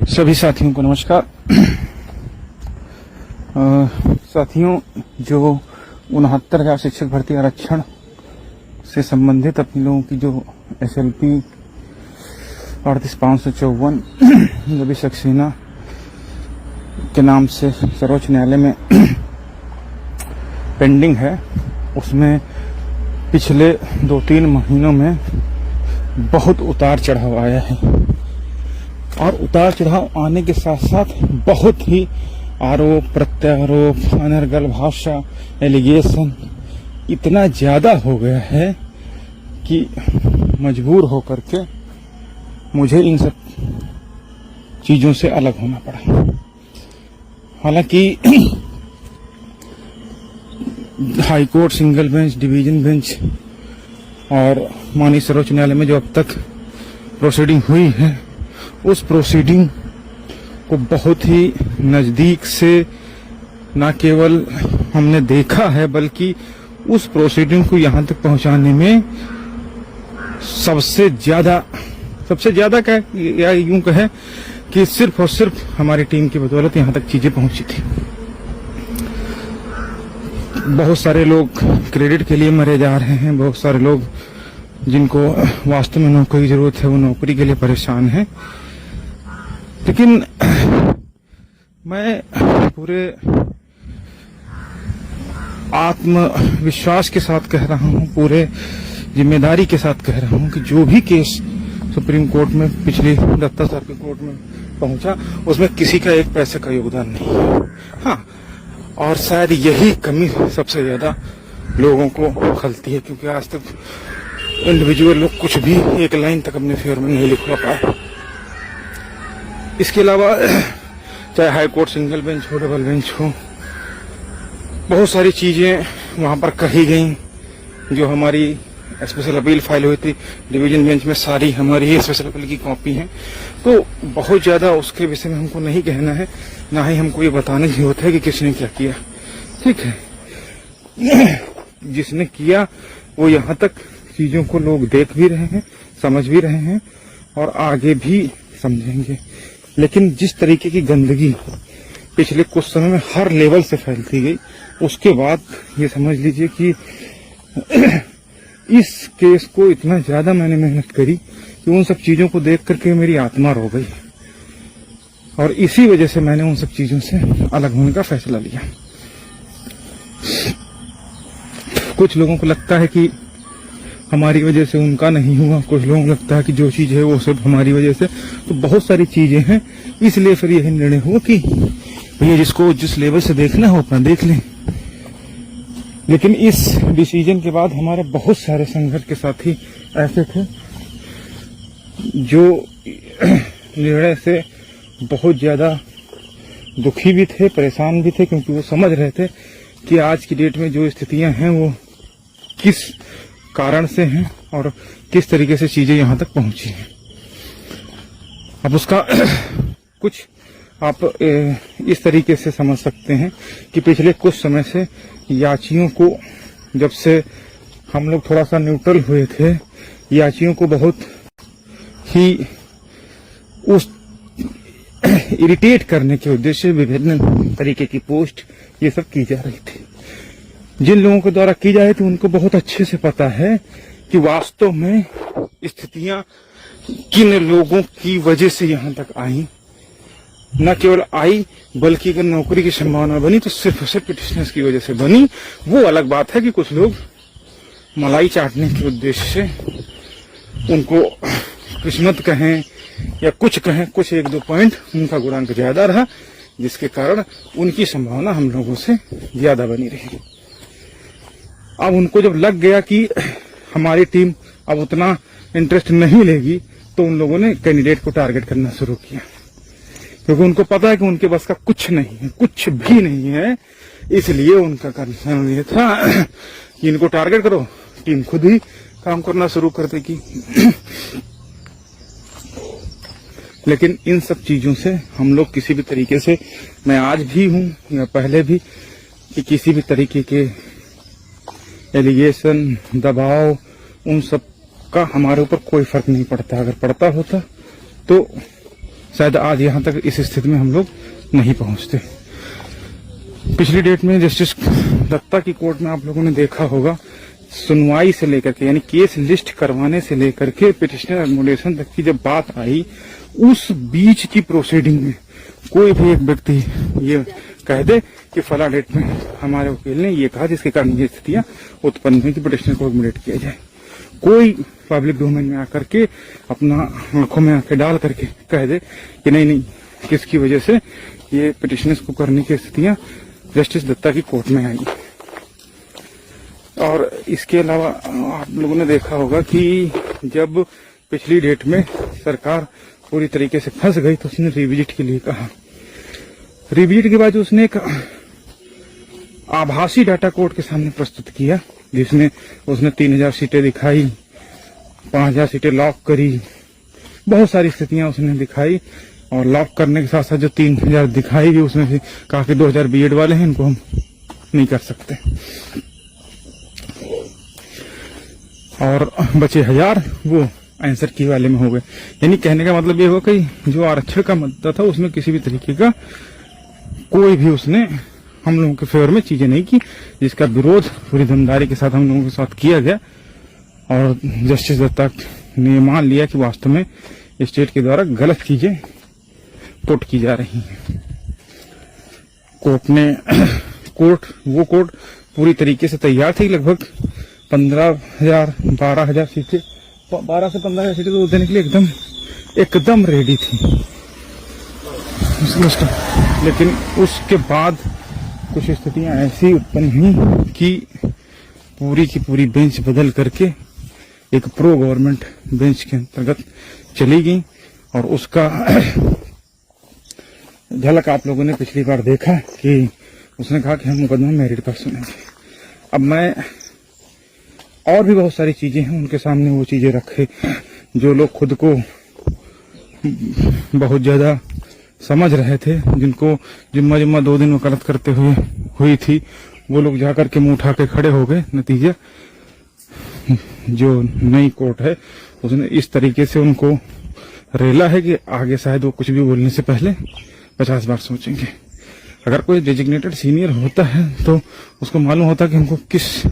सभी साथियों को नमस्कार। साथियों, जो 69,000 शिक्षक भर्ती आरक्षण से संबंधित अपनी लोगों की जो SLP 38,554 जो भी सक्सेना के नाम से सर्वोच्च न्यायालय में पेंडिंग है, उसमें पिछले 2-3 महीनों में बहुत उतार चढ़ाव आया है। और उतार चढ़ाव आने के साथ साथ बहुत ही आरोप प्रत्यारोप, अनर्गल भाषा, एलिगेशन इतना ज्यादा हो गया है कि मजबूर होकर के मुझे इन सब चीजों से अलग होना पड़ा। हालांकि high court, single bench, division bench और माननीय सर्वोच्च न्यायालय में जो अब तक प्रोसीडिंग हुई है, उस प्रोसीडिंग को बहुत ही नजदीक से न केवल हमने देखा है, बल्कि उस प्रोसीडिंग को यहां तक पहुंचाने में सबसे ज्यादा क्या, या यूं कहे कि सिर्फ और सिर्फ हमारी टीम की बदौलत यहां तक चीजें पहुंची थी। बहुत सारे लोग क्रेडिट के लिए मरे जा रहे हैं, बहुत सारे लोग जिनको वास्तव में नौकरी की जरूरत है वो नौकरी के लिए परेशान हैं। लेकिन मैं पूरे आत्मविश्वास के साथ कह रहा हूं, पूरे जिम्मेदारी के साथ कह रहा हूं कि जो भी केस सुप्रीम कोर्ट में पिछली 10 साल के कोर्ट में पहुंचा, उसमें किसी का एक पैसे का योगदान नहीं है। हाँ, और शायद यही कमी सबसे ज्यादा लोगों को खलती है, क्योंकि आज तक इंडिविजुअल लोग कुछ भी एक लाइन तक अपने फेवर में नहीं लिखवा पाए। इसके अलावा चाहे हाई कोर्ट, सिंगल बेंच हो, डबल बेंच हो, बहुत सारी चीजें वहां पर कही गई। जो हमारी स्पेशल अपील फाइल हुई थी डिवीजन बेंच में, सारी हमारी स्पेशल अपील की कॉपी है। तो बहुत ज्यादा उसके विषय में हमको नहीं कहना है, ना ही हमको ये बताने की जरूरत है कि किसने क्या किया। ठीक है, जिसने किया वो यहाँ तक चीजों को लोग देख भी रहे हैं, समझ भी रहे हैं और आगे भी समझेंगे। लेकिन जिस तरीके की गंदगी पिछले कुछ समय में हर लेवल से फैलती गई, उसके बाद ये समझ लीजिए कि इस केस को इतना ज्यादा मैंने मेहनत करी कि उन सब चीजों को देख करके मेरी आत्मा रो गई, और इसी वजह से मैंने उन सब चीजों से अलग होने का फैसला लिया। कुछ लोगों को लगता है कि हमारी वजह से उनका नहीं हुआ, कुछ लोगों को लगता है कि जो चीज है वो सिर्फ हमारी वजह से। तो बहुत सारी चीजें हैं, इसलिए फिर यही निर्णय हुआ कि भैया जिसको जिस लेवल से देखना हो अपना देख लें। लेकिन इस डिसीजन के बाद हमारे बहुत सारे संघर्ष के साथी ऐसे थे जो निर्णय से बहुत ज्यादा दुखी भी थे, परेशान भी थे, क्योंकि वो समझ रहे थे कि आज की डेट में जो स्थितियां हैं वो किस कारण से हैं और किस तरीके से चीजें यहां तक पहुंची हैं। अब उसका कुछ आप इस तरीके से समझ सकते हैं कि पिछले कुछ समय से याचियों को, जब से हम लोग थोड़ा सा न्यूट्रल हुए थे, याचियों को बहुत ही उस इरिटेट करने के उद्देश्य से विभिन्न तरीके की पोस्ट ये सब की जा रही थी। जिन लोगों के द्वारा की जा रही थी उनको बहुत अच्छे से पता है कि वास्तव में स्थितियां किन लोगों की वजह से यहां तक आई। न केवल आई, बल्कि अगर नौकरी की संभावना बनी तो सिर्फ और सिर्फ पिटिशनर्स की वजह से बनी। वो अलग बात है कि कुछ लोग मलाई चाटने के उद्देश्य से उनको किस्मत कहें या कुछ कहें, कुछ 1-2 पॉइंट उनका गुणांक ज्यादा रहा, जिसके कारण उनकी संभावना हम लोगों से ज्यादा बनी रही। अब उनको जब लग गया कि हमारी टीम अब उतना इंटरेस्ट नहीं लेगी, तो उन लोगों ने कैंडिडेट को टारगेट करना शुरू किया, क्योंकि उनको पता है कि उनके बस का कुछ नहीं है, कुछ भी नहीं है। इसलिए उनका कंसर्न ये था कि इनको टारगेट करो, टीम खुद ही काम करना शुरू कर देगी। लेकिन इन सब चीजों से हम लोग किसी भी तरीके से, मैं आज भी हूं या पहले भी, कि किसी भी तरीके के एलिगेशन, दबाव, उन सब का हमारे ऊपर कोई फर्क नहीं पड़ता। अगर पड़ता होता तो शायद आज यहाँ तक इस स्थिति में हम लोग नहीं पहुंचते। पिछली डेट में जस्टिस दत्ता की कोर्ट में आप लोगों ने देखा होगा, सुनवाई से लेकर के यानी केस लिस्ट करवाने से लेकर के पिटिशनर एडमोडेशन तक की जब बात आई, उस बीच की प्रोसीडिंग में कोई भी एक व्यक्ति ये कह दे कि फला डेट में हमारे वकील ने ये कहा जिसके कारण ये स्थितियां उत्पन्न हुई कि पिटिशनर को एडमोडेट किया जाए, कोई पब्लिक डोमेन में आकर के अपना आंखों में आंखें डाल करके कह दे कि नहीं किसकी वजह से ये पिटिशनर्स को करने की स्थितियां जस्टिस दत्ता की कोर्ट में आई। और इसके अलावा आप लोगों ने देखा होगा कि जब पिछली डेट में सरकार पूरी तरीके से फंस गई तो उसने रिविजिट के लिए कहा। रिविजिट के बाद उसने एक आभासी डाटा कोर्ट के सामने प्रस्तुत किया, जिसमें उसने 3000 सीटें दिखाई, 5000 सीटें लॉक करी, बहुत सारी स्थितियां उसने दिखाई। और लॉक करने के साथ साथ जो 3000 दिखाई भी उसमें से कहा कि 2000 बीएड वाले हैं, इनको हम नहीं कर सकते, और बचे 1000 वो आंसर की वाले में हो गए। यानी कहने का मतलब ये हुआ कि जो आरक्षण का मुद्दा था उसमें किसी भी तरीके का कोई भी उसने हम लोगों के फेवर में चीजें नहीं की, जिसका विरोध पूरी दमदारी के साथ हम लोगों के साथ किया गया। और जस्टिस दत्ता ने मान लिया कि वास्तव में स्टेट के द्वारा गलत चीजें कोर्ट की जा रही हैं। कोर्ट पूरी तरीके से तैयार थी, लगभग 15,000 12,000 सीटें, 12 से 15,000 सीटें तो देने के लिए एकदम रेडी थी। लेकिन उसके बाद कुछ स्थितियां ऐसी उत्पन्न हुई कि पूरी की पूरी बेंच बदल करके एक प्रो गवर्नमेंट बेंच के अंतर्गत चली गई। और उसका झलक आप लोगों ने पिछली बार देखा कि उसने कहा कि हम मुकदमा मेरिट पर सुनेंगे। अब मैं और भी बहुत सारी चीजें हैं उनके सामने वो चीजें रखे, जो लोग खुद को बहुत ज्यादा समझ रहे थे, जिनको जुम्मा 2 दिन वकालत करते हुई थी, वो लोग जाकर के मुंह उठा के खड़े हो गए। नतीजा जो नई कोर्ट है उसने इस तरीके से उनको रेला है कि आगे शायद वो कुछ भी बोलने से पहले 50 बार सोचेंगे। अगर कोई डेजिग्नेटेड सीनियर होता है तो उसको मालूम होता कि हमको किस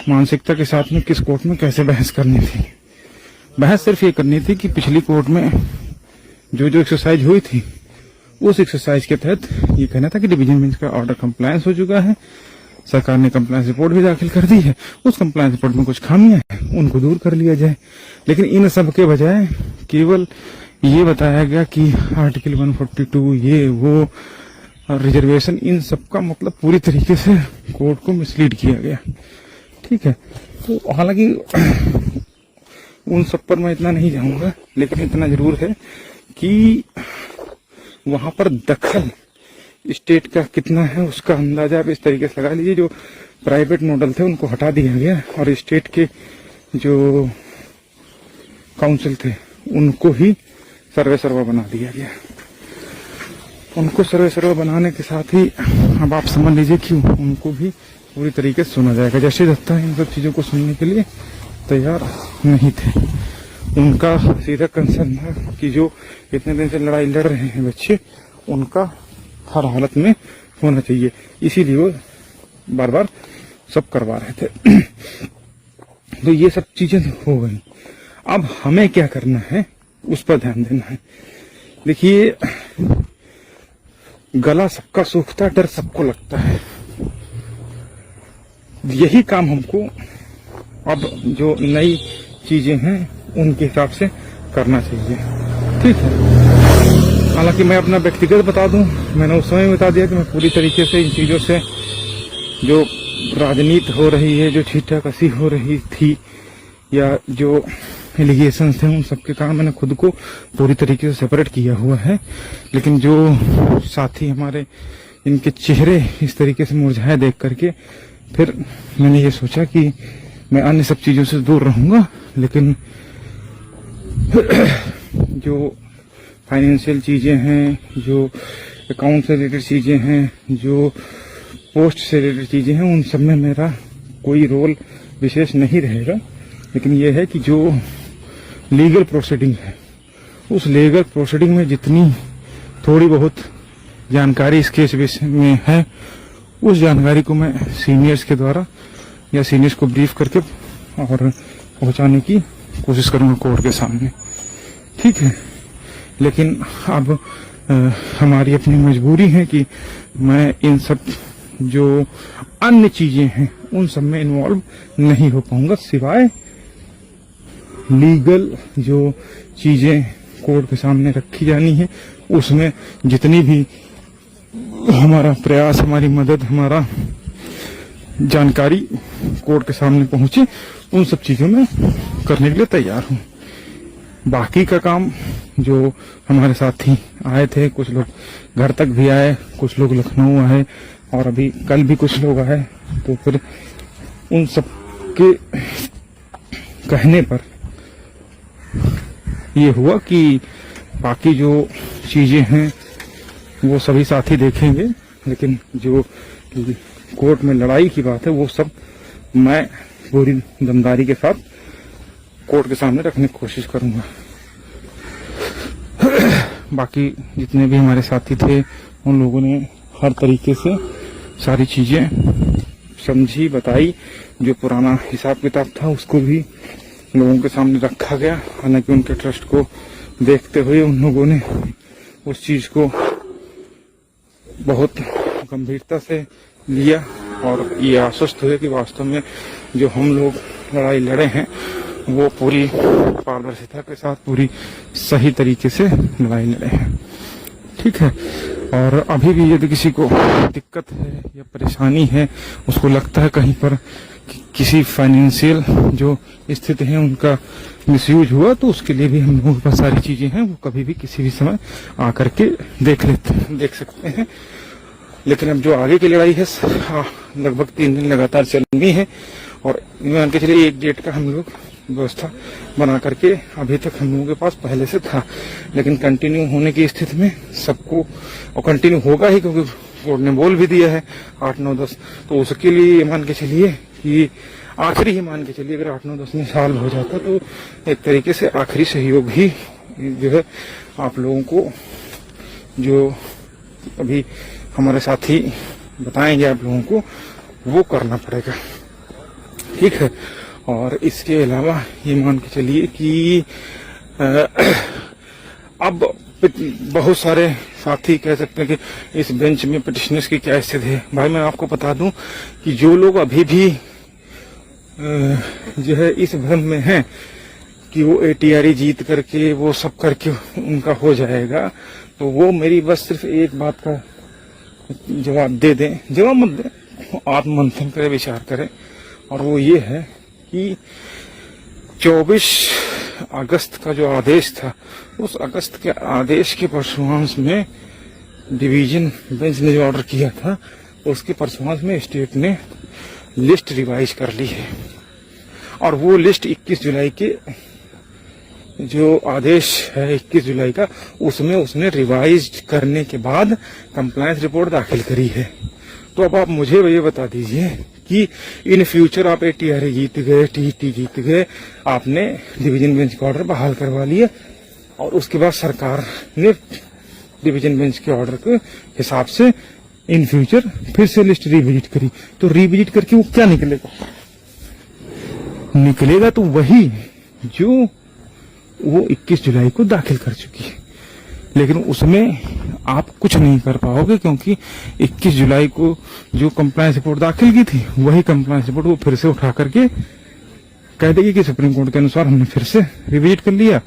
मानसिकता के साथ में किस कोर्ट में कैसे बहस करनी थी। बहस सिर्फ ये करनी थी कि पिछली कोर्ट में जो एक्सरसाइज हुई थी उस एक्सरसाइज के तहत ये कहना था कि डिवीजन बेंच का ऑर्डर कंप्लायंस हो चुका है, सरकार ने कंप्लायंस रिपोर्ट भी दाखिल कर दी है, उस कंप्लायंस रिपोर्ट में कुछ खामियां हैं उनको दूर कर लिया जाए। लेकिन इन सब के बजाय केवल ये बताया गया कि आर्टिकल 142 ये वो रिजर्वेशन, इन सब का मतलब पूरी तरीके से कोर्ट को मिसलीड किया गया। ठीक है, तो हालांकि उन सब पर मैं इतना नहीं जाऊंगा, लेकिन इतना जरूर है कि वहां पर दखल स्टेट का कितना है उसका अंदाजा आप इस तरीके से लगा लीजिए। जो प्राइवेट मॉडल थे उनको हटा दिया गया और स्टेट के जो काउंसिल थे उनको ही सर्वे सर्वा बना दिया गया। उनको सर्वे सर्वा बनाने के साथ ही अब आप समझ लीजिए कि उनको भी पूरी तरीके से सुना जाएगा। जैसे दत्ता इन सब चीजों को सुनने के लिए तैयार नहीं थे। उनका सीधा कंसर्न था कि जो इतने दिन से लड़ाई लड़ रहे हैं बच्चे, उनका हर हालत में होना चाहिए, इसीलिए वो बार बार सब करवा रहे थे। तो ये सब चीजें हो गई। अब हमें क्या करना है उस पर ध्यान देना है। देखिए, गला सबका सूखता, डर सबको लगता है। यही काम हमको अब जो नई चीजें हैं उनके हिसाब से करना चाहिए। ठीक है, हालांकि मैं अपना व्यक्तिगत बता दूं, मैंने उस समय बता दिया कि मैं पूरी तरीके से इन चीजों से जो राजनीति हो रही है, जो छींटाकशी हो रही थी या जो एलिगेशन थे, उन सबके कारण मैंने खुद को पूरी तरीके से सेपरेट किया हुआ है। लेकिन जो साथी हमारे, इनके चेहरे इस तरीके से मुरझाए देख करके फिर मैंने ये सोचा कि मैं अन्य सब चीजों से दूर रहूंगा, लेकिन जो फाइनेंशियल चीजें हैं, जो अकाउंट से रिलेटेड चीजें हैं, जो पोस्ट से रिलेटेड चीजें हैं, उन सब में मेरा कोई रोल विशेष नहीं रहेगा। लेकिन यह है कि जो लीगल प्रोसीडिंग है उस लीगल प्रोसीडिंग में जितनी थोड़ी बहुत जानकारी इस केस विषय में है, उस जानकारी को मैं सीनियर्स के द्वारा या सीनियर्स को ब्रीफ करके और पहुंचाने की कोशिश करूंगा कोर्ट के सामने। ठीक है, लेकिन अब हमारी अपनी मजबूरी है कि मैं इन सब जो अन्य चीजें हैं उन सब में इन्वॉल्व नहीं हो पाऊंगा, सिवाय लीगल जो चीजें कोर्ट के सामने रखी जानी है उसमें जितनी भी हमारा प्रयास, हमारी मदद, हमारा जानकारी कोर्ट के सामने पहुंचे, उन सब चीजों में करने के लिए तैयार हूं। बाकी का काम जो हमारे साथी आए थे, कुछ लोग घर तक भी आए, कुछ लोग लखनऊ आए और अभी कल भी कुछ लोग आए, तो फिर उन सब के कहने पर ये हुआ कि बाकी जो चीजें हैं वो सभी साथी देखेंगे, लेकिन जो कोर्ट में लड़ाई की बात है वो सब मैं पूरी दमदारी के साथ कोर्ट के सामने रखने की कोशिश करूंगा। बाकी जितने भी हमारे साथी थे उन लोगों ने हर तरीके से सारी चीजें समझी, बताई। जो पुराना हिसाब किताब था उसको भी लोगों के सामने रखा गया। हालांकि उनके ट्रस्ट को देखते हुए उन लोगों ने उस चीज को बहुत गंभीरता से लिया और ये आश्वस्त हुए कि वास्तव में जो हम लोग लड़ाई लड़े हैं वो पूरी पारदर्शिता के साथ, पूरी सही तरीके से लड़ाई लड़े हैं। ठीक है, और अभी भी यदि किसी को दिक्कत है या परेशानी है, उसको लगता है कहीं पर किसी फाइनेंशियल जो स्थिति है उनका मिसयूज हुआ, तो उसके लिए भी हम लोगों के पास सारी चीजें हैं, वो कभी भी किसी भी समय आकर के देख सकते हैं। लेकिन अब जो आगे की लड़ाई है लगभग 3 दिन लगातार चलनी है और मान के चलिए एक डेट का हम लोग व्यवस्था बना करके अभी तक हम लोगों के पास पहले से था, लेकिन कंटिन्यू होने की स्थिति में सबको, और कंटिन्यू होगा ही क्योंकि कोर्ट ने बोल भी दिया है 8, 9, 10, तो उसके लिए मान के चलिए कि आखिरी ही मान के चलिए अगर 8, 9, 10 में साल हो जाता तो एक तरीके से आखिरी सहयोग ही जो है आप लोगों को, जो अभी हमारे साथी बताएंगे आप लोगों को, वो करना पड़ेगा। ठीक है, और इसके अलावा ये मान के चलिए कि अब बहुत सारे साथी कह सकते हैं कि इस बेंच में पिटिशनर्स की क्या स्थिति है। भाई मैं आपको बता दूं कि जो लोग अभी भी जो है इस भ्रम में हैं कि वो ATRE जीत करके वो सब करके उनका हो जाएगा, तो वो मेरी बस सिर्फ एक बात का जवाब दे दें, जवाब मत दें, आत्ममंथन करें, विचार करें, और वो ये है कि 24 अगस्त का जो आदेश था, उस अगस्त के आदेश के परसुआंस में डिवीजन बेंच ने जो ऑर्डर किया था, उसके परसुआंस में स्टेट ने लिस्ट रिवाइज कर ली है, और वो लिस्ट 21 जुलाई के जो आदेश है 21 जुलाई का, उसमें उसने रिवाइज करने के बाद कंप्लायंस रिपोर्ट दाखिल करी है। तो अब आप मुझे ये बता दीजिए कि इन फ्यूचर आप ATRE जीत गए, TT जीत गए, आपने डिवीजन बेंच का ऑर्डर बहाल करवा लिया, और उसके बाद सरकार ने डिवीजन बेंच के ऑर्डर के हिसाब से इन फ्यूचर फिर से लिस्ट रिविजिट करी, तो रिविजिट करके वो क्या निकलेगा तो वही जो वो 21 जुलाई को दाखिल कर चुकी है। लेकिन उसमें आप कुछ नहीं कर पाओगे, क्योंकि 21 जुलाई को जो कंप्लायंस रिपोर्ट दाखिल की थी, वही कंप्लायंस रिपोर्ट वो फिर से उठा करके कह देगी कि सुप्रीम कोर्ट के अनुसार हमने फिर से रिविजिट कर लिया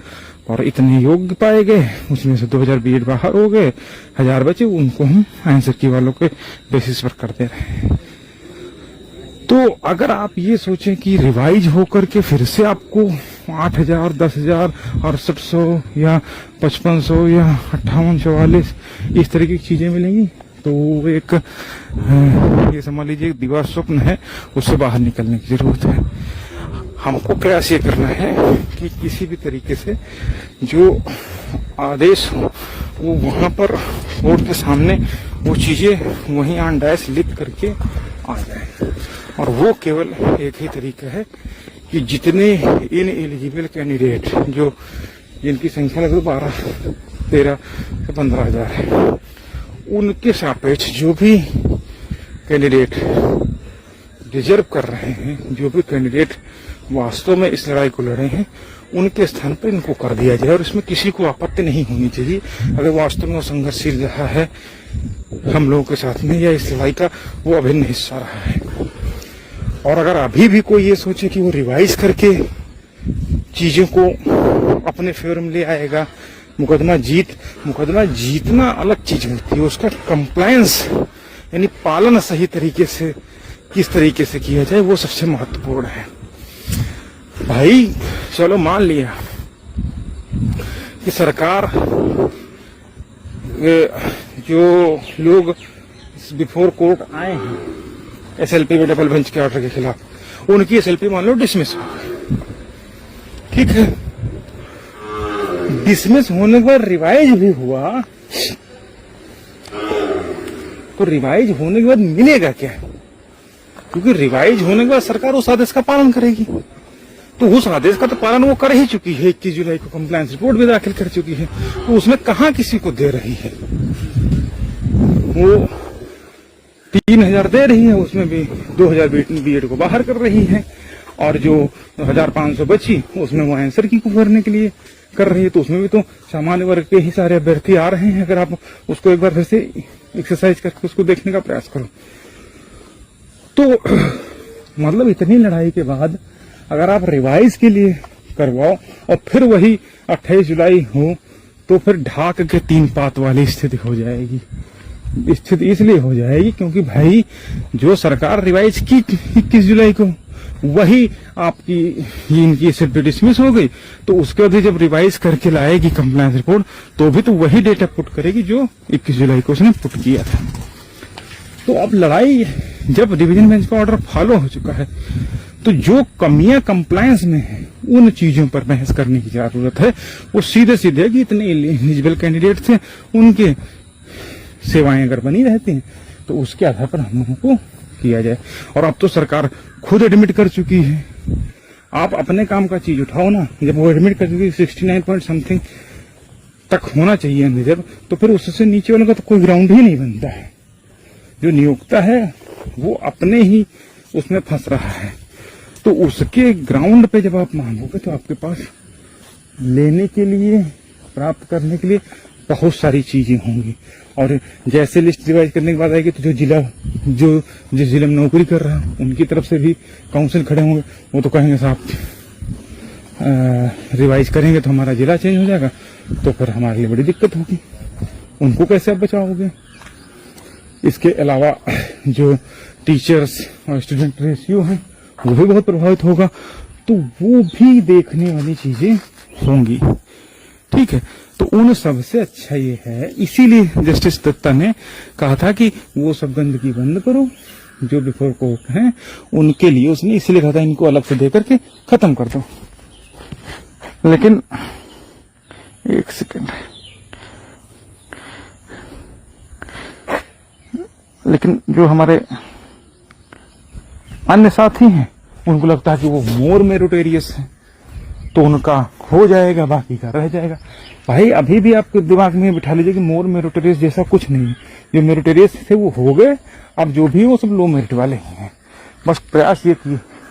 और इतने योग्य पाए गए, उसमें से 2000 बीएड बाहर हो गए, 1000 बचे, उनको हम एनसीटी वालों के बेसिस पर कर दे रहे हैं। तो अगर आप ये सोचें कि रिवाइज होकर के फिर से आपको 8000, 10,000, 6800 या 5500 या 5844 इस तरह की चीजें मिलेंगी, तो वो एक ये समझ लीजिए दीवार स्वप्न है, उससे बाहर निकलने की जरूरत है। हमको प्रयास ये करना है कि किसी भी तरीके से जो आदेश हो वो वहां पर कोर्ट के सामने वो चीजें वहीं ऑन डैश लिख करके आ जाए, और वो केवल एक ही तरीका है कि जितने इन एलिजिबल कैंडिडेट जो जिनकी संख्या लगभग 13 से 15,000 है, उनके सापेक्ष जो भी कैंडिडेट डिजर्व कर रहे हैं, जो भी कैंडिडेट वास्तव में इस लड़ाई को लड़े हैं, उनके स्थान पर इनको कर दिया जाए। और इसमें किसी को आपत्ति नहीं होनी चाहिए अगर वास्तव में वो संघर्षशील रहा है हम लोगों के साथ में, या इस लड़ाई का वो अभिन्न हिस्सा रहा है। और अगर अभी भी कोई ये सोचे कि वो रिवाइज करके चीजों को अपने फेवर में ले आएगा, मुकदमा जीतना अलग चीज होती है, उसका कंप्लायंस यानी पालन सही तरीके से किस तरीके से किया जाए वो सबसे महत्वपूर्ण है। भाई चलो मान लिया कि सरकार जो लोग बिफोर कोर्ट आए हैं एसएलपी में डबल बेंच के ऑर्डर के खिलाफ, उनकी एसएलपी मान लो डिसमिस हो गई, ठीक है। डिसमिस होने के बाद रिवाइज भी हुआ, तो रिवाइज होने के बाद मिलेगा क्या? क्योंकि रिवाइज होने के बाद सरकार उस आदेश का पालन करेगी, तो उस आदेश का तो पालन वो कर ही चुकी है। 21 जुलाई को कंप्लायंस रिपोर्ट भी दाखिल कर चुकी है, तो उसमें कहां किसी को दे रही है? वो 3,000 दे रही है, उसमें भी 2,000 बीएड को बाहर कर रही है, और जो 1,500 बची उसमें वो आंसर की को भरने के लिए कर रही है। तो उसमें भी तो सामान्य वर्ग के ही सारे अभ्यर्थी आ रहे हैं। अगर आप उसको एक बार फिर से एक्सरसाइज करके उसको देखने का प्रयास करो, तो मतलब इतनी लड़ाई के बाद अगर आप रिवाइज के लिए करवाओ और फिर वही 28 जुलाई हो, तो फिर ढाक के 3 पात वाली स्थिति हो जाएगी। स्थिति इसलिए हो जाएगी क्योंकि भाई जो सरकार रिवाइज की 21 जुलाई को, वही आपकी इनकी एसएलपी डिसमिस हो गई, तो उसके बाद जब रिवाइज करके लाएगी कंप्लायंस रिपोर्ट, तो भी तो वही डेटा पुट करेगी जो 21 जुलाई को उसने पुट किया था। तो अब लड़ाई जब डिवीजन बेंच का ऑर्डर फॉलो हो चुका है, तो जो कमियां कंप्लायंस में है उन चीजों पर बहस करने की जरूरत है। वो सीधे सीधे कि इतने एलिजिबल कैंडिडेट थे, उनके सेवाएं अगर बनी रहती हैं तो उसके आधार पर हम लोगों को किया जाए। और अब तो सरकार खुद एडमिट कर चुकी है, आप अपने काम का चीज उठाओ ना। जब वो एडमिट कर चुकी है 69 पॉइंट समथिंग तक होना चाहिए रिजर्व, तो फिर उससे नीचे वालों का तो कोई ग्राउंड ही नहीं बनता है। जो नियोक्ता है वो अपने ही उसमें फंस रहा है, तो उसके ग्राउंड पे जब आप मांगोगे तो आपके पास लेने के लिए, प्राप्त करने के लिए बहुत सारी चीजें होंगी। और जैसे लिस्ट रिवाइज करने के बाद आएगी तो जिस जिले में नौकरी कर रहा है उनकी तरफ से भी काउंसिल खड़े होंगे, वो तो कहेंगे साहब रिवाइज करेंगे तो हमारा जिला चेंज हो जाएगा, तो फिर हमारे लिए बड़ी दिक्कत होगी। उनको कैसे आप बचाओगे? इसके अलावा जो टीचर्स और स्टूडेंट रेशियो है वो भी बहुत प्रभावित होगा, तो वो भी देखने वाली चीजें होंगी, ठीक है। तो उन सबसे अच्छा ये है, इसीलिए जस्टिस दत्ता ने कहा था कि वो सब गंदगी बंद करो जो बिफोर कोर्ट हैं, उनके लिए उसने इसीलिए कहा था इनको अलग से देकर के खत्म कर दो। लेकिन एक सेकंड, लेकिन जो हमारे अन्य साथी हैं उनको लगता है कि वो मोर मेरिटोरियस है तो उनका हो जाएगा, बाकी का रह जाएगा। भाई अभी भी आपके दिमाग में बिठा लीजिए कि मोर मेरिटोरियस जैसा कुछ नहीं है। जो मेरिटोरियस थे वो हो गए, अब जो भी वो सब लो मेरिट वाले ही हैं। बस प्रयास ये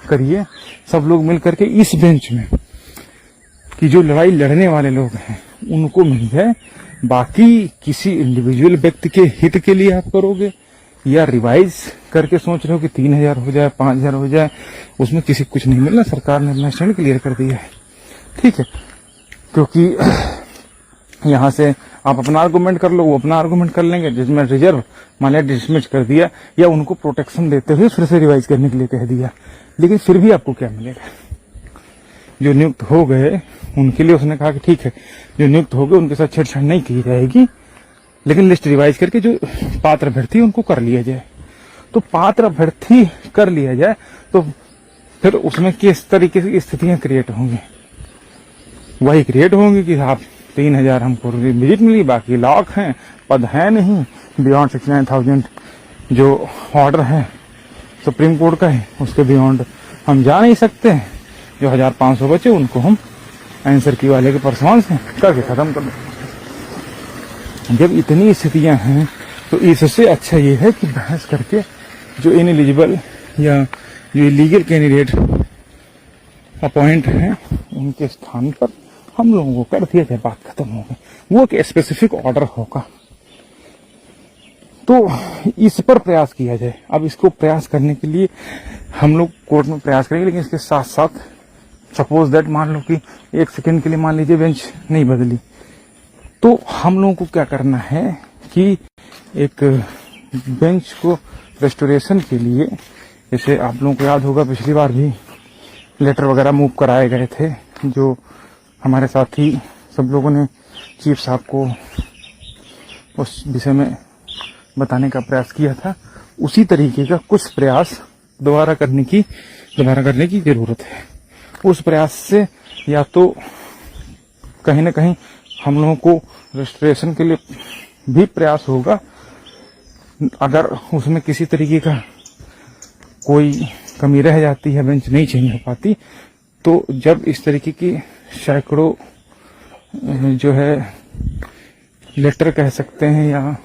करिए सब लोग मिल करके इस बेंच में कि जो लड़ाई लड़ने वाले लोग हैं उनको मिल जाए। बाकी किसी इंडिविजुअल व्यक्ति के हित के लिए आप करोगे या रिवाइज करके सोच रहे हो कि 3,000 हो जाए, 5,000 हो जाए, उसमें किसी कुछ नहीं मिलना। सरकार ने अपना स्टैंड क्लियर कर दिया है, ठीक है। क्योंकि यहां से आप अपना आर्गूमेंट कर लो, वो अपना आर्गूमेंट कर लेंगे, जिसमें रिजर्व मान लिया डिसमिस कर दिया या उनको प्रोटेक्शन देते हुए फिर से रिवाइज करने के लिए कह दिया, लेकिन फिर भी आपको क्या मिलेगा? जो नियुक्त हो गए उनके लिए उसने कहा कि ठीक है, जो नियुक्त हो गए उनके साथ छेड़छाड़ नहीं की जाएगी, लेकिन लिस्ट रिवाइज करके जो पात्र अभ्यर्थी उनको कर लिया जाए। तो पात्र अभ्यर्थी कर लिया जाए तो फिर उसमें किस तरीके की स्थितियां क्रिएट होंगी? वही क्रिएट होंगी कि आप 3,000 हमको विजिट मिली, बाकी लॉक हैं, पद है नहीं, बियॉन्ड 69,000 जो ऑर्डर है सुप्रीम कोर्ट का है उसके बियॉन्ड हम जा नहीं सकते हैं। जो 1,500 बचे उनको हम आंसर की वाले के परफॉर्मेंस है करके खत्म कर दो। जब इतनी स्थितियां हैं तो इससे अच्छा ये है कि बहस करके जो इनएलिजिबल या जो इलीगल कैंडिडेट अपॉइंट हैं उनके स्थान पर हम लोगों को कर दिया जाए, बात खत्म हो गई। वो एक स्पेसिफिक ऑर्डर होगा तो इस पर प्रयास किया जाए। अब इसको प्रयास करने के लिए हम लोग कोर्ट में प्रयास करेंगे, लेकिन इसके साथ साथ सपोज दैट मान लो कि 1 सेकंड के लिए मान लीजिए बेंच नहीं बदली, तो हम लोगों को क्या करना है कि एक बेंच को रेस्टोरेशन के लिए, जैसे आप लोगों को याद होगा पिछली बार भी लेटर वगैरह मूव कराए गए थे, जो हमारे साथी सब लोगों ने चीफ साहब को उस विषय में बताने का प्रयास किया था। उसी तरीके का कुछ प्रयास दोबारा करने की जरूरत है। उस प्रयास से या तो कहीं ना कहीं हम लोगों को रेस्टोरेशन के लिए भी प्रयास होगा, अगर उसमें किसी तरीके का कोई कमी रह जाती है, बेंच नहीं चेंज हो पाती, तो जब इस तरीके की सैकड़ों जो है लेटर कह सकते हैं या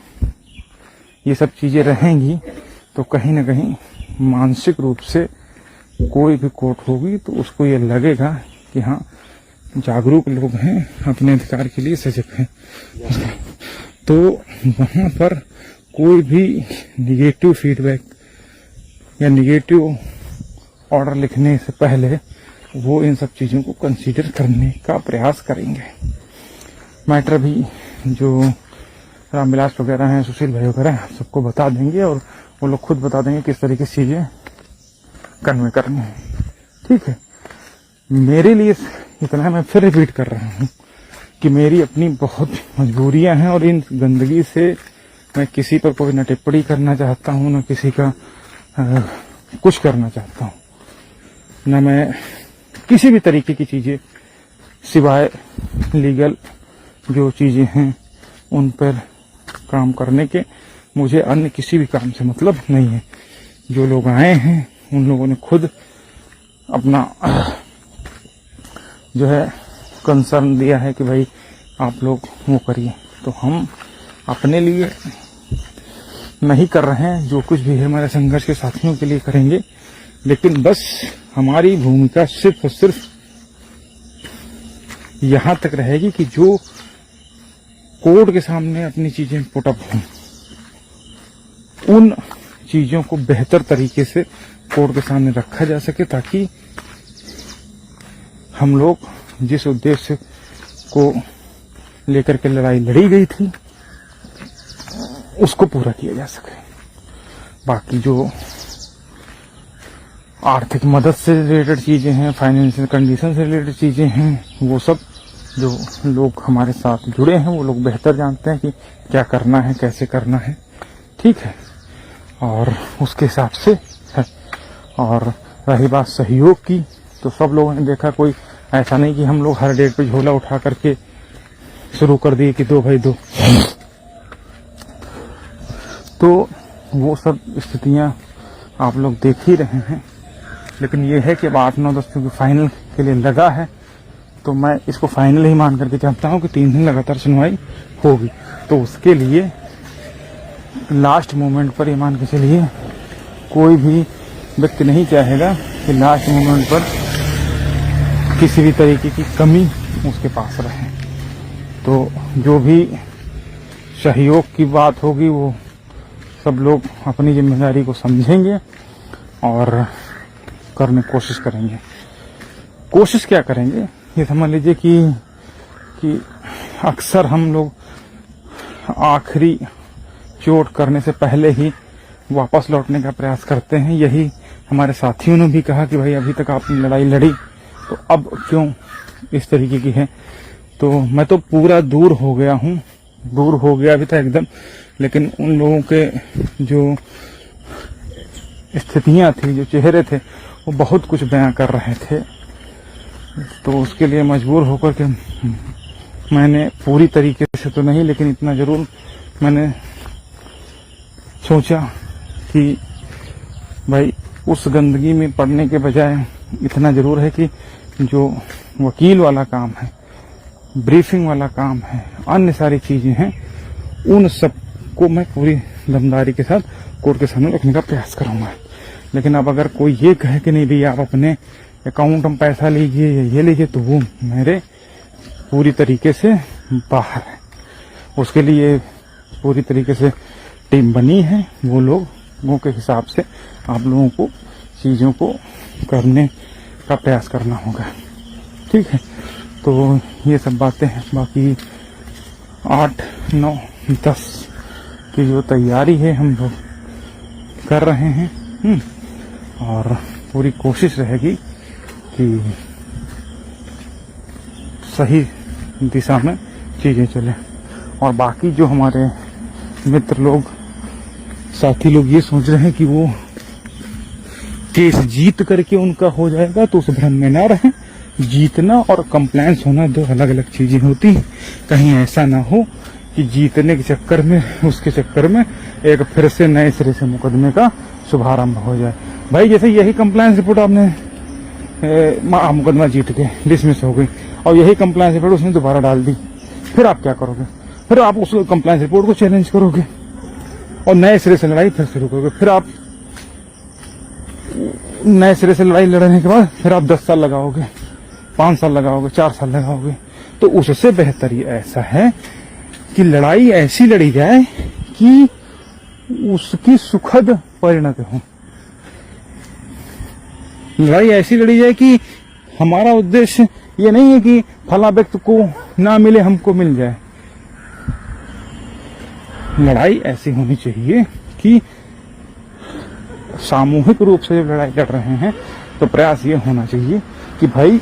ये सब चीजें रहेंगी, तो कहीं ना कहीं मानसिक रूप से कोई भी कोर्ट होगी तो उसको ये लगेगा कि हाँ जागरूक लोग हैं, अपने अधिकार के लिए सजग हैं। तो वहां पर कोई भी निगेटिव फीडबैक या निगेटिव ऑर्डर लिखने से पहले वो इन सब चीजों को कंसीडर करने का प्रयास करेंगे। मैटर भी जो रामविलास वगैरह हैं, सुशील भाई वगैरह हैं, सबको बता देंगे और वो लोग खुद बता देंगे किस तरीके से चीजें कन्वे करनी है। ठीक है, मेरे लिए इतना है, मैं फिर रिपीट कर रहा हूँ कि मेरी अपनी बहुत मजबूरियां हैं और इन गंदगी से मैं किसी पर कोई न टिप्पणी करना चाहता हूँ, न किसी का कुछ करना चाहता हूँ, न मैं किसी भी तरीके की चीजें सिवाय लीगल जो चीजें हैं उन पर काम करने के। मुझे अन्य किसी भी काम से मतलब नहीं है। जो लोग आए हैं उन लोगों ने खुद अपना जो है कंसर्न दिया है कि भाई आप लोग वो करिए, तो हम अपने लिए नहीं कर रहे हैं, जो कुछ भी है हमारे संघर्ष के साथियों के लिए करेंगे। लेकिन बस हमारी भूमिका सिर्फ और सिर्फ यहां तक रहेगी कि जो कोर्ट के सामने अपनी चीजें पुट अप हों, उन चीजों को बेहतर तरीके से कोर्ट के सामने रखा जा सके, ताकि हम लोग जिस उद्देश्य को लेकर के लड़ाई लड़ी गई थी उसको पूरा किया जा सके। बाकी जो आर्थिक मदद से रिलेटेड चीजें हैं, फाइनेंशियल कंडीशन से रिलेटेड चीजें हैं, वो सब जो लोग हमारे साथ जुड़े हैं वो लोग बेहतर जानते हैं कि क्या करना है, कैसे करना है। ठीक है, और उसके हिसाब से है। और रही बात सहयोग की, तो सब लोगों ने देखा, कोई ऐसा नहीं कि हम लोग हर डेट पे झोला उठा करके शुरू कर दिए कि दो भाई दो। तो वो सब स्थितियां आप लोग देख ही रहे हैं। लेकिन ये है कि अब 8-9-10 क्योंकि फाइनल के लिए लगा है, तो मैं इसको फाइनल ही मान करके चाहता हूँ कि 3 दिन लगातार सुनवाई होगी। तो उसके लिए लास्ट मोमेंट पर ये मान के चलिए, कोई भी व्यक्ति नहीं चाहेगा कि लास्ट मोमेंट पर किसी भी तरीके की कमी उसके पास रहे। तो जो भी सहयोग की बात होगी वो सब लोग अपनी जिम्मेदारी को समझेंगे और करने की कोशिश करेंगे। कोशिश क्या करेंगे, ये समझ लीजिए कि अक्सर हम लोग आखिरी चोट करने से पहले ही वापस लौटने का प्रयास करते हैं। यही हमारे साथियों ने भी कहा कि भाई अभी तक आपने लड़ाई लड़ी, तो अब क्यों इस तरीके की है। तो मैं तो पूरा दूर हो गया हूँ, दूर हो गया अभी तक एकदम। लेकिन उन लोगों के जो स्थितियां थी, जो चेहरे थे, वो बहुत कुछ बयां कर रहे थे। तो उसके लिए मजबूर होकर के मैंने पूरी तरीके से तो नहीं, लेकिन इतना जरूर मैंने सोचा कि भाई उस गंदगी में पड़ने के बजाय इतना जरूर है कि जो वकील वाला काम है, ब्रीफिंग वाला काम है, अन्य सारी चीजें हैं, उन सबको मैं पूरी दमदारी के साथ कोर्ट के सामने रखने का प्रयास करूंगा। लेकिन अब अगर कोई ये कहे कि नहीं भैया आप अपने अकाउंट में पैसा लीजिए या ये लीजिए, तो वो मेरे पूरी तरीके से बाहर है। उसके लिए पूरी तरीके से टीम बनी है, वो लोगों के हिसाब से आप लोगों को चीज़ों को करने का प्रयास करना होगा। ठीक है, तो ये सब बातें हैं। बाकी 8, 9, 10 की जो तैयारी है हम लोग कर रहे हैं और पूरी कोशिश रहेगी कि सही दिशा में चीज़ें चलें। और बाकी जो हमारे मित्र लोग, साथी लोग ये सोच रहे हैं कि वो केस जीत करके उनका हो जाएगा, तो उस भ्रम में ना रहें। जीतना और कंप्लेंस होना दो अलग अलग चीजें होती हैं। कहीं ऐसा ना हो कि जीतने के चक्कर में, उसके चक्कर में एक फिर से नए सिरे से मुकदमे का शुभारंभ हो जाए। भाई जैसे यही कंप्लेंस रिपोर्ट आपने मुकदमा जीत के डिसमिस हो गई और यही कंप्लेंस रिपोर्ट उसने दोबारा डाल दी, फिर आप क्या करोगे? फिर आप उस कंप्लेंस रिपोर्ट को चैलेंज करोगे और नए सिरे से लड़ाई फिर शुरू करोगे। फिर आप नए सिरे से लड़ाई लड़ने के बाद फिर आप 10 साल लगाओगे, 5 साल लगाओगे, 4 साल लगाओगे। तो उससे बेहतर ये ऐसा है कि लड़ाई ऐसी लड़ी जाए कि उसकी सुखद परिणति हो। लड़ाई ऐसी लड़ी जाए कि हमारा उद्देश्य ये नहीं है कि फला व्यक्ति को ना मिले हमको मिल जाए। लड़ाई ऐसी होनी चाहिए कि सामूहिक रूप से जब लड़ाई लड़ रहे हैं तो प्रयास ये होना चाहिए कि भाई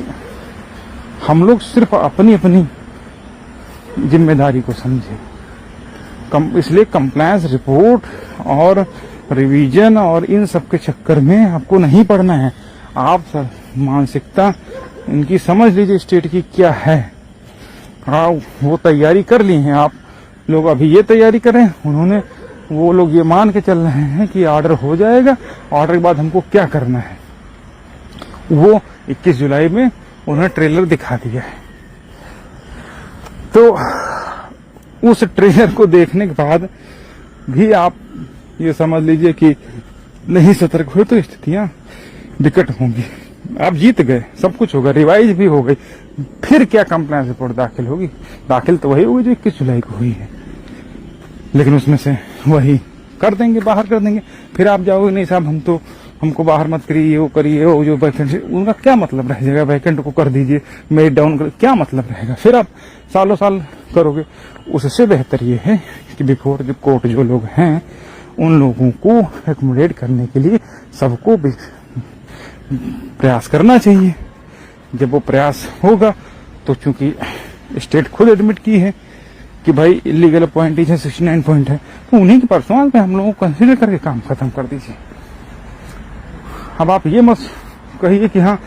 हम लोग सिर्फ अपनी अपनी जिम्मेदारी को समझें। इसलिए कंप्लायंस रिपोर्ट और रिवीजन और इन सब के चक्कर में आपको नहीं पड़ना है। आप सर मानसिकता इनकी समझ लीजिए स्टेट की क्या है। हाँ, वो तैयारी कर ली है। आप लोग अभी ये तैयारी करें, उन्होंने वो लोग ये मान के चल रहे हैं कि ऑर्डर हो जाएगा, ऑर्डर के बाद हमको क्या करना है वो 21 जुलाई में उन्होंने ट्रेलर दिखा दिया है। तो उस ट्रेलर को देखने के बाद भी आप ये समझ लीजिए कि नहीं सतर्क हुए तो स्थितियां विकट होंगी। आप जीत गए, सब कुछ होगा, रिवाइज भी हो गई, फिर क्या कंप्लेंट रिपोर्ट दाखिल होगी? दाखिल तो वही होगी जो 21 जुलाई को हुई है, लेकिन उसमें से वही कर देंगे, बाहर कर देंगे। फिर आप जाओगे नहीं साहब हमको बाहर मत करिए, वो करिए, वो जो वैकेंट, उनका क्या मतलब रह जाएगा? वैकेंट को कर दीजिए, मेरिट डाउन कर, क्या मतलब रहेगा? फिर आप सालों साल करोगे। उससे बेहतर ये है कि बिफोर द कोर्ट जो लोग हैं उन लोगों को एकोमोडेट करने के लिए सबको प्रयास करना चाहिए। जब वो प्रयास होगा तो चूंकि स्टेट खुद एडमिट की है कि भाई इलीगल अपॉइंटीज है, 69 पॉइंट है, तो उन्हीं के परसों में हम लोगों को कंसिडर करके काम खत्म कर दीजिए। अब आप ये मत कहिए कि हाँ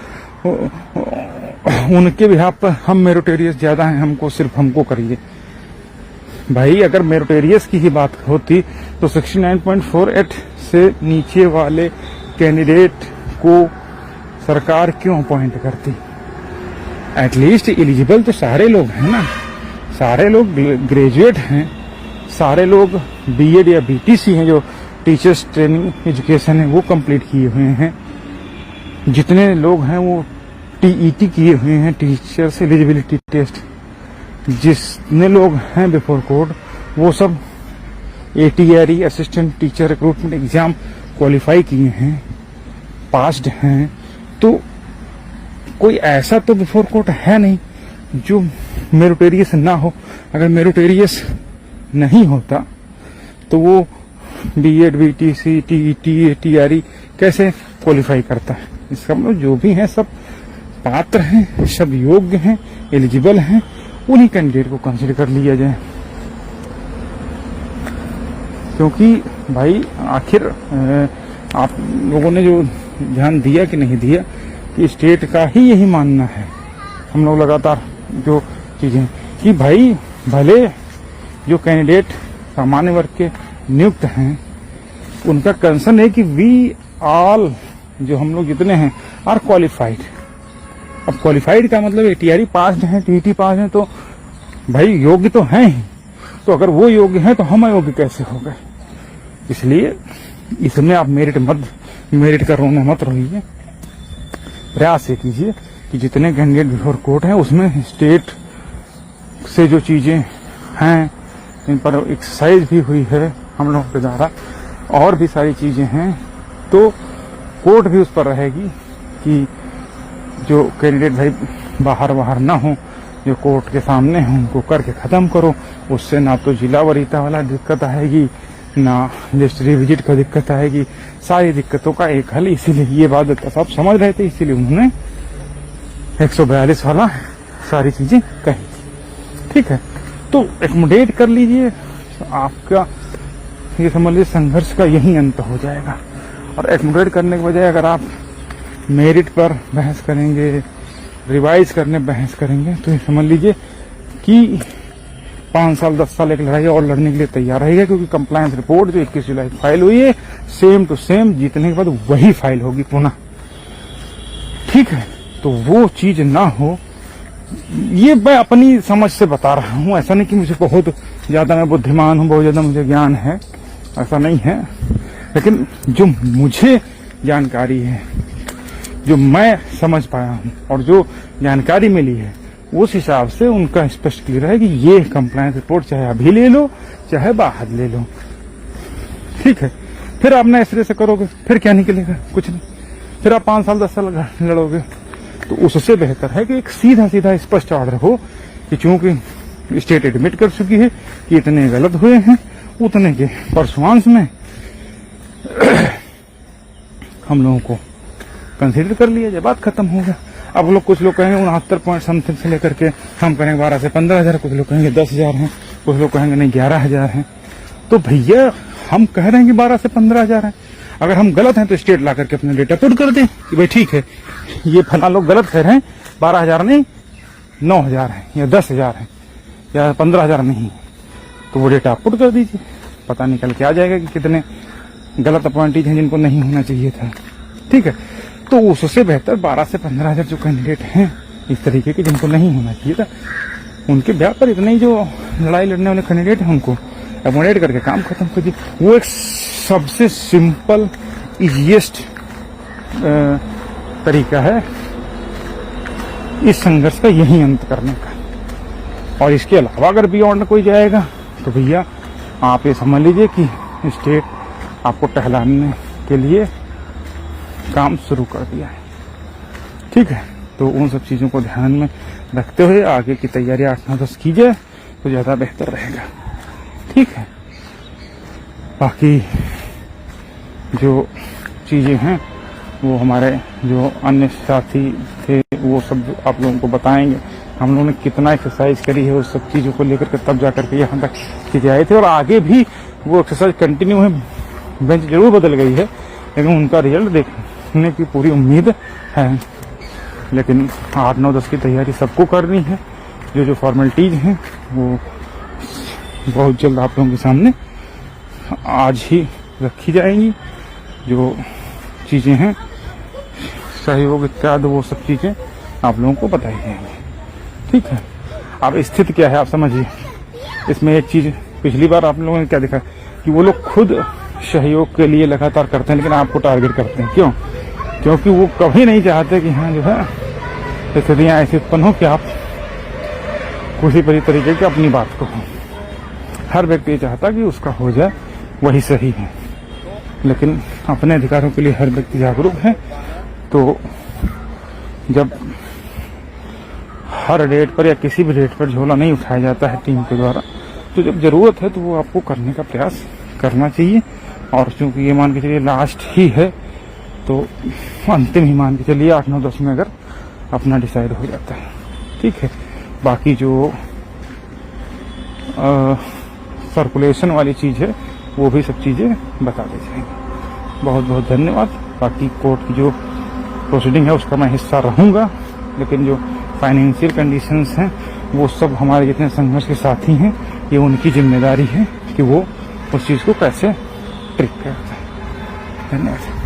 उनके बिहाफ पर हम मेरिटोरियस ज्यादा हैं, हमको करिए। भाई अगर मेरिटोरियस की ही बात होती तो 69.48 से नीचे वाले कैंडिडेट को सरकार क्यों अपॉइंट करती? एटलीस्ट एलिजिबल तो सारे लोग हैं ना, सारे लोग ग्रेजुएट हैं, सारे लोग बीएड या बीटीसी हैं, जो टीचर्स ट्रेनिंग एजुकेशन है वो कंप्लीट किए हुए हैं। जितने लोग हैं वो टीईटी किए हुए हैं, टीचर्स एलिजिबिलिटी टेस्ट। जितने लोग हैं बिफोर कोर्ट वो सब ATRE assistant teacher recruitment exam qualify किए हैं, पास्ड हैं। तो कोई ऐसा तो बिफोर कोर्ट है नहीं जो मेरिटोरियस ना हो। अगर मेरिटोरियस नहीं होता तो वो बीएड, बीटीसी, टीईटी, एटीआरई कैसे क्वालिफाई करता है? इसका मतलब जो भी हैं सब पात्र हैं, सब योग्य हैं, एलिजिबल हैं, उन्हीं कैंडिडेट को कंसिडर कर लिया जाए। क्योंकि भाई आखिर आप लोगों ने जो ध्यान दिया कि नहीं दिया कि स्टेट का ही यही मानना है, हम लोग लगातार जो चीजें कि भाई भले जो कैंडिडेट सामान्य वर्ग के नियुक्त हैं उनका कंसर्न है कि वी ऑल जो हम लोग जितने हैं आर क्वालिफाइड, अब क्वालिफाइड का मतलब टीआरई पास हैं, टीटी पास हैं, तो भाई योग्य तो हैं ही। तो अगर वो योग्य हैं तो हम अयोग्य कैसे हो गए? इसलिए इसमें आप मेरिट का रोना मत रहिए। प्रयास ये कीजिए कि जितने कैंडिडेट बिफोर कोर्ट हैं उसमें स्टेट से जो चीजें हैं इन पर एक्सरसाइज भी हुई है हम लोगों के द्वारा, और भी सारी चीजें हैं, तो कोर्ट भी उस पर रहेगी कि जो कैंडिडेट भाई बाहर ना हो, जो कोर्ट के सामने हो उनको करके खत्म करो। उससे ना तो जिला वरीयता वाला दिक्कत आएगी, ना लिस्ट रिविजिट का दिक्कत आएगी, सारी दिक्कतों का एक हल। इसीलिए ये बात सब समझ रहे थे, इसीलिए उन्होंने 142 वाला सारी चीजें कही। ठीक है, तो एकोमोडेट कर लीजिए, तो आपका ये समझ लीजिए संघर्ष का यही अंत हो जाएगा। और एकोमोडेट करने के बजाय अगर आप मेरिट पर बहस करेंगे, रिवाइज करने बहस करेंगे, तो ये समझ लीजिए कि 5 साल 10 साल एक लड़ाई और लड़ने के लिए तैयार रहेगा, क्योंकि कंप्लायंस रिपोर्ट जो 21 जुलाई फाइल हुई है सेम टू सेम जीतने के बाद वही फाइल होगी पुनः। ठीक है, तो वो चीज ना हो, ये मैं अपनी समझ से बता रहा हूं। ऐसा नहीं कि मुझे बहुत ज्यादा मैं बुद्धिमान हूं, बहुत ज्यादा मुझे ज्ञान है, ऐसा नहीं है। लेकिन जो मुझे जानकारी है, जो मैं समझ पाया हूं और जो जानकारी मिली है, उस हिसाब से उनका स्पष्ट क्लियर है कि ये कंप्लायंस रिपोर्ट चाहे अभी ले लो चाहे बाहर ले लो। ठीक है, फिर आप नए सिरे से करोगे, फिर क्या निकलेगा? कुछ नहीं। फिर आप 5 साल 10 साल लड़ोगे। तो उससे बेहतर है कि एक सीधा सीधा स्पष्ट ऑर्डर हो कि चूंकि स्टेट एडमिट कर चुकी है कि इतने गलत हुए हैं, उतने के परसुआंस में हम लोगों को कंसीडर कर लिया जाए, बात खत्म होगा। अब लोग कुछ लोग कहेंगे 69 पॉइंट समथिंग से लेकर के हम करेंगे 12 से 15,000, कुछ लोग कहेंगे 10,000 हैं, कुछ लोग कहेंगे नहीं 11,000 हैं। तो भैया हम कह रहे हैं कि 12 से 15,000 है। अगर हम गलत हैं तो स्टेट ला करके अपना डेटा पुट कर दें कि भाई ठीक है, ये फला लोग गलत कह रहे हैं, 12,000 नहीं 9,000 है या 10,000 है या 15,000 नहीं, तो वो डेटा पुट कर दीजिए। पता निकल के आ जाएगा कि कितने गलत अपॉइंटीज हैं जिनको नहीं होना चाहिए था। ठीक है, तो उससे बेहतर 12 से 15,000 जो कैंडिडेट हैं इस तरीके के जिनको नहीं होना चाहिए था, उनके ब्याह पर इतने ही जो लड़ाई लड़ने वाले कैंडिडेट हैं उनको एकोमोडेट करके काम खत्म कर दिए। वो एक सबसे सिंपल इजीएस्ट तरीका है इस संघर्ष का यही अंत करने का। और इसके अलावा अगर बियॉन्ड कोई जाएगा तो भैया आप ये समझ लीजिए कि स्टेट आपको टहलाने के लिए काम शुरू कर दिया है। ठीक है, तो उन सब चीजों को ध्यान में रखते हुए आगे की तैयारी 8-9-10 कीजिए तो ज्यादा बेहतर रहेगा। ठीक है, बाकी जो चीजें हैं वो हमारे जो अन्य साथी थे वो सब आप लोगों को बताएंगे। हम लोगों ने कितना एक्सरसाइज करी है उस सब चीजों को लेकर के तब जाकर के यहाँ तक चीजें आए थे, और आगे भी वो एक्सरसाइज कंटिन्यू है। बेंच जरूर बदल गई है लेकिन उनका रिजल्ट देखने की पूरी उम्मीद है। लेकिन 8-9-10 की तैयारी सबको करनी है। जो फॉर्मेलिटीज हैं वो बहुत जल्द आप लोगों के सामने आज ही रखी जाएंगी। जो चीजें हैं सहयोग इत्यादि वो सब चीजें आप लोगों को बताई जाएंगी। ठीक है, अब स्थिति क्या है आप समझिए। इसमें एक चीज पिछली बार आप लोगों ने क्या देखा कि वो लोग खुद सहयोग के लिए लगातार करते हैं लेकिन आपको टारगेट करते हैं। क्यों? क्योंकि वो कभी नहीं चाहते कि हाँ जो है स्थितियां ऐसी उत्पन्न हो कि आप किसी भी तरीके की अपनी बात को हो। हर व्यक्ति ये चाहता कि उसका हो जाए वही सही है, लेकिन अपने अधिकारों के लिए हर व्यक्ति जागरूक है। तो जब हर डेट पर या किसी भी डेट पर झोला नहीं उठाया जाता है टीम के द्वारा, तो जब जरूरत है तो वो आपको करने का प्रयास करना चाहिए। और चूंकि ये मान के चलिए लास्ट ही है तो अंतिम ही मान के चलिए 8-9-10 में अगर अपना डिसाइड हो जाता है। ठीक है, बाकी जो सर्कुलेशन वाली चीज है वो भी सब चीजें बता दी जाएंगी। बहुत बहुत धन्यवाद। बाकी कोर्ट की जो प्रोसीडिंग है उसका मैं हिस्सा रहूंगा, लेकिन जो फाइनेंशियल कंडीशंस हैं वो सब हमारे जितने संघर्ष के साथी हैं ये उनकी जिम्मेदारी है कि वो उस चीज को कैसे ट्रिक करते हैं। धन्यवाद।